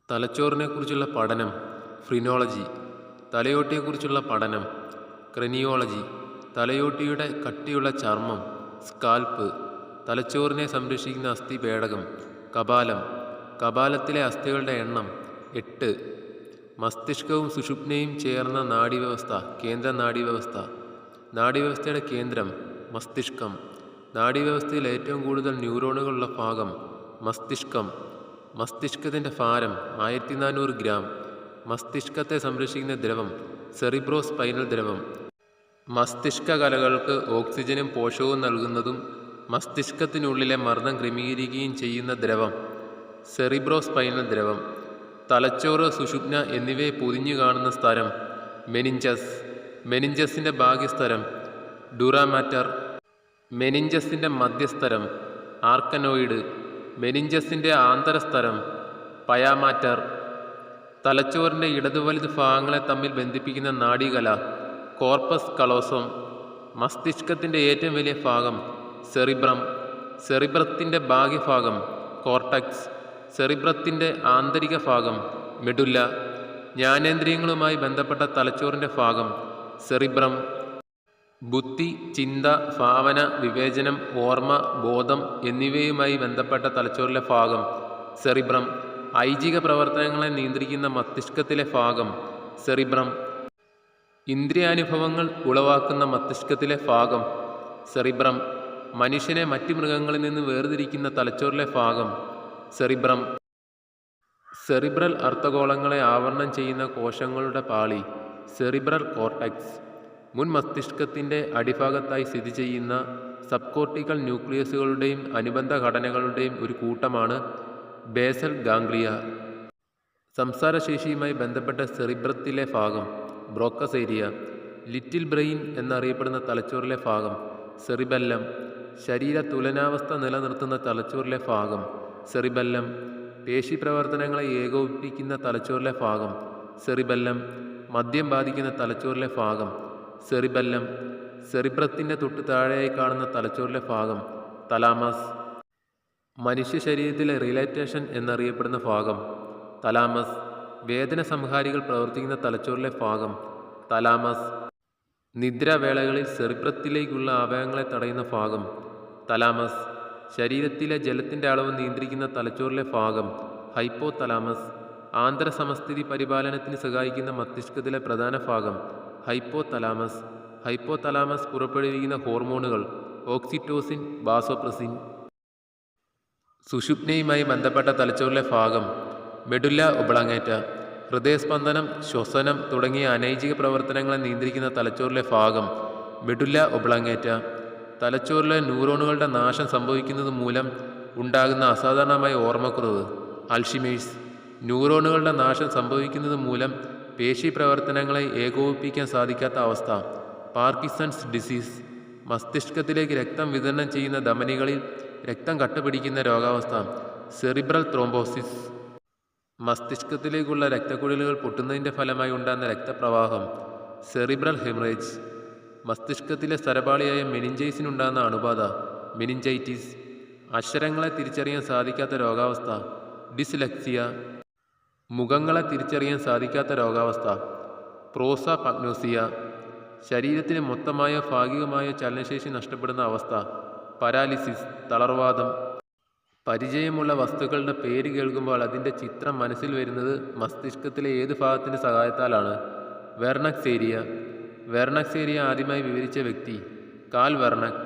തലച്ചോറിനെക്കുറിച്ചുള്ള പഠനം ഫ്രിനോളജി. തലയോട്ടിയെക്കുറിച്ചുള്ള പഠനം ക്രനിയോളജി. തലയോട്ടിയുടെ കട്ടിയുള്ള ചർമ്മം സ്കാൽപ്പ്. തലച്ചോറിനെ സംരക്ഷിക്കുന്ന അസ്ഥിപേടകം കപാലം. കപാലത്തിലെ അസ്ഥികളുടെ എണ്ണം 8. മസ്തിഷ്കവും സുഷുമ്നയും ചേർന്ന നാഡീവ്യവസ്ഥ കേന്ദ്ര നാഡീവ്യവസ്ഥ. നാഡീവ്യവസ്ഥയുടെ കേന്ദ്രം മസ്തിഷ്കം. നാഡീവ്യവസ്ഥയിൽ ഏറ്റവും കൂടുതൽ ന്യൂറോണുകളുള്ള ഭാഗം മസ്തിഷ്കം. മസ്തിഷ്കത്തിൻ്റെ ഭാരം 1400 ഗ്രാം. മസ്തിഷ്കത്തെ സംരക്ഷിക്കുന്ന ദ്രവം സെറിബ്രോസ്പൈനൽ ദ്രവം. മസ്തിഷ്ക കലകൾക്ക് ഓക്സിജനും പോഷകവും നൽകുന്നതും മസ്തിഷ്കത്തിനുള്ളിലെ മർദ്ദം ക്രമീകരിക്കുകയും ചെയ്യുന്ന ദ്രവം സെറിബ്രോസ്പൈനൽ ദ്രവം. തലച്ചോറ്, സുഷുമ്ന എന്നിവയെ പൊതിഞ്ഞു കാണുന്ന സ്ഥലം മെനിഞ്ചസ്. മെനിഞ്ചസിൻ്റെ ബാഹ്യസ്ഥലം ഡുറാമാറ്റർ. മെനിഞ്ചസിൻ്റെ മധ്യസ്ഥലം ആർക്കനോയിഡ്. മെനിഞ്ചസിൻ്റെ ആന്തരസ്ഥലം പയാമാറ്റർ. തലച്ചോറിൻ്റെ ഇടതു വലത് ഭാഗങ്ങളെ തമ്മിൽ ബന്ധിപ്പിക്കുന്ന നാഡീകല കോർപ്പസ് കലോസം. മസ്തിഷ്കത്തിൻ്റെ ഏറ്റവും വലിയ ഭാഗം സെറിബ്രം. സെറിബ്രത്തിൻ്റെ ബാഹ്യഭാഗം കോർട്ടക്സ്. സെറിബ്രത്തിൻ്റെ ആന്തരിക ഭാഗം മെഡുല്ല. ജ്ഞാനേന്ദ്രിയങ്ങളുമായി ബന്ധപ്പെട്ട തലച്ചോറിൻ്റെ ഭാഗം സെറിബ്രം. ബുദ്ധി, ചിന്ത, ഭാവന, വിവേചനം, ഓർമ്മ, ബോധം എന്നിവയുമായി ബന്ധപ്പെട്ട തലച്ചോറിലെ ഭാഗം സെറിബ്രം. ഐച്ഛിക പ്രവർത്തനങ്ങളെ നിയന്ത്രിക്കുന്ന മസ്തിഷ്കത്തിലെ ഭാഗം സെറിബ്രം. ഇന്ദ്രിയാനുഭവങ്ങൾ ഉളവാക്കുന്ന മസ്തിഷ്കത്തിലെ ഭാഗം സെറിബ്രം. മനുഷ്യനെ മറ്റ് മൃഗങ്ങളിൽ നിന്ന് വേർതിരിക്കുന്ന തലച്ചോറിലെ ഭാഗം സെറിബ്രം. സെറിബ്രൽ അർദ്ധഗോളങ്ങളെ ആവരണം ചെയ്യുന്ന കോശങ്ങളുടെ പാളി സെറിബ്രൽ കോർട്ടക്സ്. മുൻ മസ്തിഷ്കത്തിൻ്റെ അടിഭാഗത്തായി സ്ഥിതി ചെയ്യുന്ന സബ്കോർട്ടിക്കൽ ന്യൂക്ലിയസുകളുടെയും അനുബന്ധ ഘടനകളുടെയും ഒരു കൂട്ടമാണ് ബേസൽ ഗാംഗ്ലിയ. സംസാരശേഷിയുമായി ബന്ധപ്പെട്ട സെറിബ്രത്തിലെ ഭാഗം ബ്രോക്കസ് ഏരിയ. ലിറ്റിൽ ബ്രെയിൻ എന്നറിയപ്പെടുന്ന തലച്ചോറിലെ ഭാഗം സെറിബെല്ലം. ശരീര തുലനാവസ്ഥ നിലനിർത്തുന്ന തലച്ചോറിലെ ഭാഗം സെറിബെല്ലം. പേശി പ്രവർത്തനങ്ങളെ ഏകോപിപ്പിക്കുന്ന തലച്ചോറിലെ ഭാഗം സെറിബെല്ലം. മദ്യം ബാധിക്കുന്ന തലച്ചോറിലെ ഭാഗം സെറിബെല്ലം. സെറിബ്രത്തിൻ്റെ തൊട്ട് താഴെയായി കാണുന്ന തലച്ചോറിലെ ഭാഗം തലാമസ്. മനുഷ്യ ശരീരത്തിലെ റിലാക്സേഷൻ എന്നറിയപ്പെടുന്ന ഭാഗം തലാമസ്. വേദന സംഹാരികൾ പ്രവർത്തിക്കുന്ന തലച്ചോറിലെ ഭാഗം തലാമസ്. നിദ്രാവേളകളിൽ സെറിബ്രത്തിലേക്കുള്ള ആവേഗങ്ങളെ തടയുന്ന ഭാഗം തലാമസ്. ശരീരത്തിലെ ജലത്തിൻ്റെ അളവ് നിയന്ത്രിക്കുന്ന തലച്ചോറിലെ ഭാഗം ഹൈപ്പോ തലാമസ്. ആന്തര സമസ്ഥിതി പരിപാലനത്തിന് സഹായിക്കുന്ന മസ്തിഷ്കത്തിലെ പ്രധാന ഭാഗം ഹൈപ്പോ തലാമസ്. ഹൈപ്പോ തലാമസ് പുറപ്പെടുവിക്കുന്ന ഹോർമോണുകൾ ഓക്സിറ്റോസിൻ, വാസോപ്രസിൻ. സുഷുമ്നയുമായി ബന്ധപ്പെട്ട തലച്ചോറിലെ ഭാഗം മെഡുല്ല ഒബ്ലാങ്കേറ്റ. ഹൃദയസ്പന്ദനം, ശ്വസനം തുടങ്ങിയ അനൈച്ഛിക പ്രവർത്തനങ്ങളെ നിയന്ത്രിക്കുന്ന തലച്ചോറിലെ ഭാഗം മെഡുല്ല ഒബ്ലാങ്കേറ്റ. തലച്ചോറിലെ ന്യൂറോണുകളുടെ നാശം സംഭവിക്കുന്നത് മൂലം ഉണ്ടാകുന്ന അസാധാരണമായ ഓർമ്മക്കുറവ് അൽഷിമേഴ്സ്. ന്യൂറോണുകളുടെ നാശം സംഭവിക്കുന്നത് മൂലം പേശി പ്രവർത്തനങ്ങളെ ഏകോപിപ്പിക്കാൻ സാധിക്കാത്ത അവസ്ഥ പാർക്കിൻസൺസ് ഡിസീസ്. മസ്തിഷ്കത്തിലേക്ക് രക്തം വിതരണം ചെയ്യുന്ന ധമനികളിൽ രക്തം കട്ടപിടിക്കുന്ന രോഗാവസ്ഥ സെറിബ്രൽ ത്രോംബോസിസ്. മസ്തിഷ്കത്തിലേക്കുള്ള രക്തക്കുഴലുകൾ പൊട്ടുന്നതിൻ്റെ ഫലമായി ഉണ്ടാകുന്ന രക്തപ്രവാഹം സെറിബ്രൽ ഹെമറേജ്. മസ്തിഷ്കത്തിലെ സ്ഥലപാളിയായ മെനിഞ്ചൈസിനുണ്ടാകുന്ന അണുബാധ മെനിഞ്ചൈറ്റിസ്. അക്ഷരങ്ങളെ തിരിച്ചറിയാൻ സാധിക്കാത്ത രോഗാവസ്ഥ ഡിസ്ലെക്സിയ. മുഖങ്ങളെ തിരിച്ചറിയാൻ സാധിക്കാത്ത രോഗാവസ്ഥ പ്രോസോപാഗ്നോസിയ. ശരീരത്തിന് മൊത്തമായോ ഭാഗികമായോ ചലനശേഷി നഷ്ടപ്പെടുന്ന അവസ്ഥ പരാലിസിസ്, തളർവാദം. പരിചയമുള്ള വസ്തുക്കളുടെ പേര് കേൾക്കുമ്പോൾ അതിൻ്റെ ചിത്രം മനസ്സിൽ വരുന്നത് മസ്തിഷ്കത്തിലെ ഏത് ഭാഗത്തിൻ്റെ സഹായത്താലാണ്? വെർണക്സ് ഏരിയ. വെർണക്സ് ഏരിയ ആദ്യമായി വിവരിച്ച വ്യക്തി കാൽ വെർണക്.